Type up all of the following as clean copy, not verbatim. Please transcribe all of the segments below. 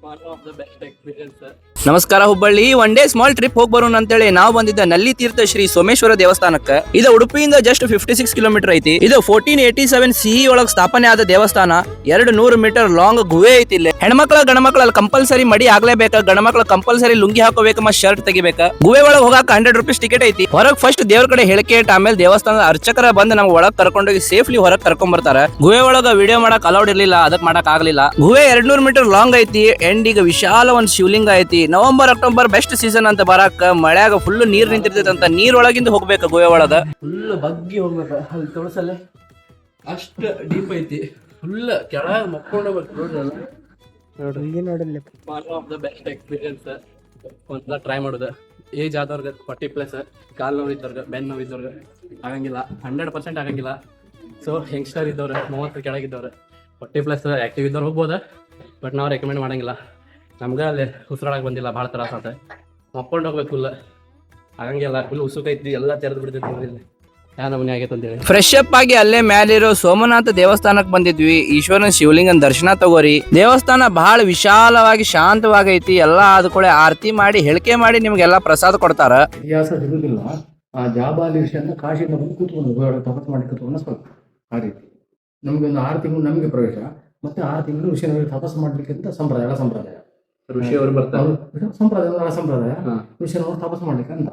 one of the best experience, sir. ನಮಸ್ಕಾರ Hubballi one day small trip ಹೋಗಿ ಬರೋಣ ಅಂತೇಳಿ ನಾವು ಬಂದಿದ್ದ ನಲ್ಲಿ ತೀರ್ಥ ಶ್ರೀ ಸೋಮೇಶ್ವರ ದೇವಸ್ಥಾನಕ್ಕೆ. ಇದು ಉಡುಪಿಯಿಂದ ಜಸ್ಟ್ 56 ಕಿಲೋಮೀಟರ್ ಐತಿ. ಇದು 1487 CE ಒಳಗ್ ಸ್ಥಾಪನೆ ಆದ ದೇವಸ್ಥಾನ. 200 ಮೀಟರ್ ಲಾಂಗ್ ಗುಹೆ ಐತಿ. ಇಲ್ಲಿ ಹೆಣ್ಮಕ್ಳ ಗಣಮಕ್ಳ ಕಂಪಲ್ಸರಿ ಮಡಿ ಆಗ್ಲೇಬೇಕ. ಗಣಮಕ್ಳ ಕಂಪಲ್ಸರಿ ಲುಂಗಿ ಹಾಕೋಬೇಕು ಮತ್ತು ಶರ್ಟ್ ತೆಗಿಬೇಕ. ಗುಹೆ ಒಳಗ್ ಹೋಗಾಕ 100 ರೂಪೀಸ್ ಟಿಕೆಟ್ ಐತಿ. ಹೊರಗ್ ಫಸ್ಟ್ ದೇವ್ರ ಕಡೆ ಹೇಳಿಕೆ ಇಟ್ಟು ಆಮೇಲೆ ದೇವಸ್ಥಾನದ ಅರ್ಚಕರ ಬಂದು ನಮ್ಗೆ ಒಳಗ್ ಕರ್ಕೊಂಡೋಗಿ ಸೇಫ್ಲಿ ಹೊರಗ್ ಕರ್ಕೊಂಡ್ ಬರ್ತಾರ. ಗುಹೆ ಒಳಗ ವಿಡಿಯೋ ಮಾಡಕ್ ಅಲೌಡ್ ಇರ್ಲಿಲ್ಲ, ಅದಕ್ಕೆ ಮಾಡಕ್ ಆಗ್ಲಿಲ್ಲ. ಗುಹೆ 200 ಮೀಟರ್ ಲಾಂಗ್ ಐತಿ. ಎಂಡ್ ಈಗ ವಿಶಾಲ ಒಂದ್ ಶಿವಲಿಂಗ ಐತಿ. ನವೆಂಬರ್ ಅಕ್ಟೋಬರ್ ಬೆಸ್ಟ್ ಸೀಸನ್ ಅಂತ ಬರಾಕ ಮಳ್ಯಾಗ ಫುಲ್ ನೀರ್ ನಿಂತಿರ್ತೈತೆ ಅಂತ ನೀರ್ ಒಳಗಿಂದ ಹೋಗ್ಬೇಕು. ಗುಹೆ ಒಳಗ ಫುಲ್ ಬಗ್ಗಿ ಹೋಗ್ಬೇಕ. ಅಲ್ಲಿ ತೋರ್ಸಲ್ಲೇ ಅಷ್ಟ ಡೀಪ್ ಐತಿ. ಫುಲ್ ಕೆಳಗ ಮಕ್ಕೊಂಡು ಹೋಗ್ಬೇಕು. ನೋಡ್ರಿ one of the best experience. ಒಂದ್ಸಲ ಟ್ರೈ ಮಾಡೋದು. ಏಜ್ ಆದವ್ರಿಗೆ 40+ ಕಾಲ್ ನೋವು ಇದ್ದವ್ರಿಗೆ, ಬೆನ್ನು ನೋವು ಇದ್ದವ್ರಿಗೆ ಆಗಂಗಿಲ್ಲ. 100% ಆಗಂಗಿಲ್ಲ. ಸೊ ಯಂಗ್ಸ್ಟರ್ ಇದ್ದವ್ರು, 30 ಕೆಳಗಿದ್ದವ್ರು, 40+ ಆಕ್ಟಿವ್ ಇದ್ದವ್ರು ಹೋಗ್ಬೋದು. ಬಟ್ ನಾವು ರೆಕಮೆಂಡ್ ಮಾಡಂಗಿಲ್ಲ. ನಮ್ಗೆ ಅಲ್ಲಿ ಉಸಿರಾಡಕ್ಕೆ ಬಂದಿಲ್ಲ, ಭಾಳ ತ್ರಾಸ ಆತ. ಮಕ್ಕೊಂಡು ಹೋಗ್ಬೇಕು. ಫುಲ್ ಆಗಂಗಿಲ್ಲ. ಫುಲ್ ಉಸುಕೈತಿ, ಎಲ್ಲ ತೆರೆದು ಬಿಡ್ತೈತಿ. ಇಲ್ಲಿ ಯಾವ ನಮೂನಿ ಆಗೈತೆ ಅಂತೇಳಿ ಫ್ರೆಶ್ ಅಪ್ ಆಗಿ ಅಲ್ಲೇ ಮ್ಯಾಲಿರೋ ಸೋಮನಾಥ ದೇವಸ್ಥಾನಕ್ಕೆ ಬಂದಿದ್ವಿ. ಈಶ್ವರನ ಶಿವಲಿಂಗನ ದರ್ಶನ ತಗೋರಿ. ದೇವಸ್ಥಾನ ಬಹಳ ವಿಶಾಲವಾಗಿ ಶಾಂತವಾಗೈತಿ. ಎಲ್ಲಾ ಆದ್ಕೂಳೆ ಆರತಿ ಮಾಡಿ ಹೇಳಿಕೆ ಮಾಡಿ ನಿಮ್ಗೆಲ್ಲಾ ಪ್ರಸಾದ ಕೊಡ್ತಾರ. ಇತಿಹಾಸ ಸಿಗುದಿಲ್ಲ. ಆ ಜಾಬಾಲಿ ವಿಷಯ ಅಂತ ಕಾಶಿಯಿಂದ ಬಂದು ಕೂತ್ಕೊಂಡು ತಪಸ್ ಮಾಡಿ ಕೂತ್ಕೊಂಡು ಸ್ವಲ್ಪ ಆ ರೀತಿ ನಮ್ಗೆ ಒಂದು 6 ತಿಂಗಳು ನಮಗೆ ಪ್ರವೇಶ, ಮತ್ತೆ 6 ತಿಂಗಳು ಋಷಿಯವರು ತಪಸ್ ಮಾಡ್ಲಿಕ್ಕೆ ಸಂಪ್ರದಾಯ ಋಷಿಯವರು ಬರ್ತಾರೆ. ಸಂಪ್ರದಾಯ ಋಷಿಯವರು ತಪಸ್ ಮಾಡ್ಲಿಕ್ಕೆ ಅಂತ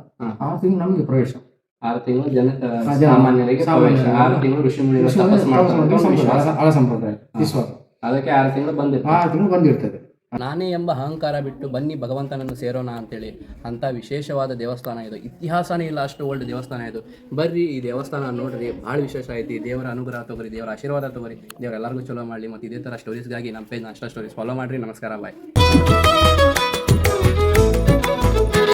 6 ತಿಂಗಳು ನಮಗೆ ಪ್ರವೇಶ. 6 ತಿಂಗಳು ಜನಕ್ಕೆ ಸಾಮಾನ್ಯರಿಗೆ ಪ್ರವೇಶ. 6 ತಿಂಗಳು ಋಷಿ ಮುನಿಗಳು ತಪಸ್ ಮಾಡ್ತಾರೆ. ಹಳ ಸಂಪ್ರದಾಯ ವಿಶ್ವಾಸ. ಅದಕ್ಕೆ 6 ತಿಂಗಳು ಬಂದಿರ್ತದೆ. 6 ತಿಂಗಳು ಬಂದಿರ್ತದೆ. ನಾನೇ ಎಂಬ ಅಹಂಕಾರ ಬಿಟ್ಟು ಬನ್ನಿ ಭಗವಂತನನ್ನು ಸೇರೋಣ ಅಂತೇಳಿ ಅಂತ ವಿಶೇಷವಾದ ದೇವಸ್ಥಾನ ಇದು. ಇತಿಹಾಸನೇ ಇಲ್ಲ ಅಷ್ಟು ಓಲ್ಡ್ ದೇವಸ್ಥಾನ ಇದು. ಬರ್ರಿ ಈ ದೇವಸ್ಥಾನ ನೋಡ್ರಿ, ಭಾಳ ವಿಶೇಷ ಐತಿ. ದೇವರ ಅನುಗ್ರಹ ತಗೋರಿ, ದೇವರ ಆಶೀರ್ವಾದ ತಗೋರಿ. ದೇವರ ಎಲ್ಲರಿಗೂ ಚಲೋ ಮಾಡಲಿ. ಮತ್ತು ಇದೇ ಥರ ಸ್ಟೋರೀಸ್ಗಾಗಿ ನಮ್ಮ ಪೇಜ್ ಅಷ್ಟ ಸ್ಟೋರೀಸ್ ಫಾಲೋ ಮಾಡಿರಿ. ನಮಸ್ಕಾರ, ಬಾಯ್.